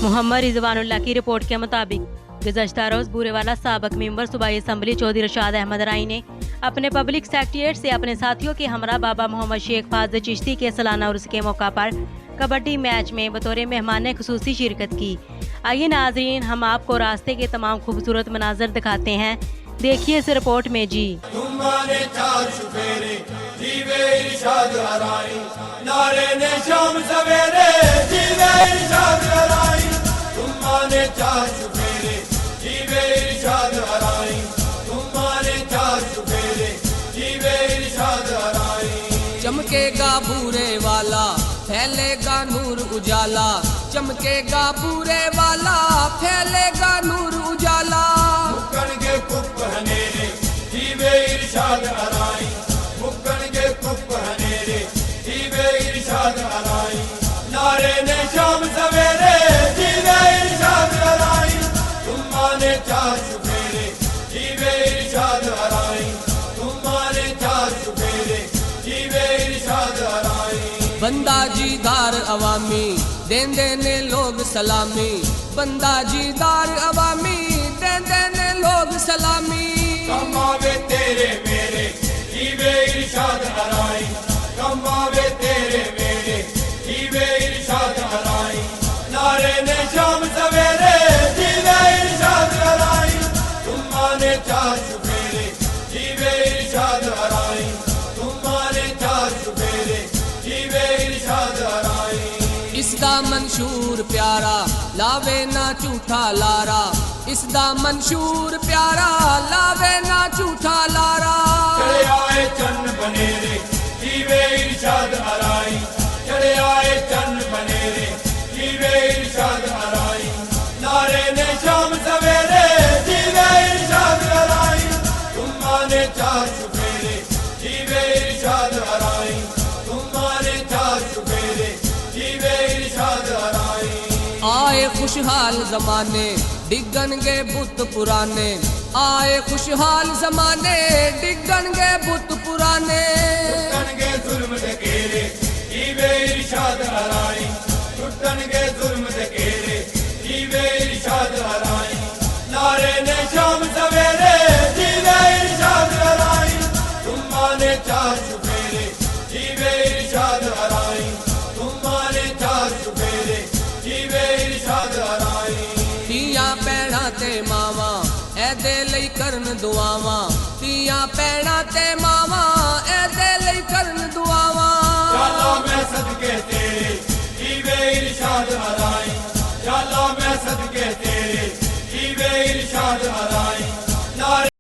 मोहम्मद रिजवानुल्लाह की रिपोर्ट के मुताबिक गुज़श्ता रोज़ बूरेवाला साबक मेंबर सूबाई असम्बली चौधरी रशाद अहमद राई ने अपने पब्लिक सेक्रेटेरिएट से अपने साथियों के हमरा बाबा मोहम्मद शेख फाज़ चिश्ती के सालाना उर्स के मौका पर कबड्डी मैच में बतौर मेहमान खुसूसी शिरकत की। आइए नाजरीन, हम आपको रास्ते के तमाम खूबसूरत मनाजर दिखाते हैं, देखिए इस रिपोर्ट में जी। चमकेगा बूरे वाला, फैलेगा नूर उजाला। चमकेगा बूरे वाला, फैलेगा नूर उजाला। मुक्कन के कुप हनेरे जीवे इरशाद अराई। मुक्कन के कुप हनेरे जीवे इरशाद अराई। नारे ने शाम सवेरे जीवे इरशाद अराई। तुम माने चार चुफेरे जीवे इरशाद अराई। तुम माने चार चुफेरे जीवे इरशाद अराई। बंदा जीदार अवामी, देंदे ने लोग सलामी। बंदा जीदार अवामी, देंदे ने लोग सलामी। कमावे तेरे मेरे जीवे इरशाद अराई। कमावे तेरे मेरे जीवे इरशाद अराई। नारे ने शाम सवेरे जीवे इरशाद अराई। तुम माने चार चुफेरे जीवे इरशाद अराई। तुम माने चार चुफेरे जीवे इरशाद अराई। इसदा मंशूर प्यारा, लावे ना झूठा लारा। इसदा मंशूर प्यारा, लावे ना झूठा लारा। चले आए चन्न बनेरे जीवे इरशाद अराई। चले आए चन्न बनेरे जीवे इरशाद अराई। नारे ने शाम सवेरे जीवे इरशाद अराई। तुम माने चार चुफेरे जीवे इरशाद अराई। तुम माने चार चुफेरे जीवे इरशाद अराई। आए खुशहाल जमाने, डिगन गे बुत पुराने। आए खुशहाल जमाने, डिगन गे बुत पुराने। टूटन के जुल्म धकेरे जीवे इरशाद अराई। टूटन के जुल्म धकेरे जीवे इरशाद अराई। नारे ने शाम सवेरे जीवे इरशाद अराई। तुम माने चार चुफेरे जीवे इरशाद अराई। तुम माने चार चुफेरे जीवे इरशाद अराई। तियां पैणा ते मावा, ऐदे लई करन दुआवां। तियां पैणा ते मावा, ऐदे लई करन दुआवां। चलो मैं सदके तेरे जीवे इरशाद अराई।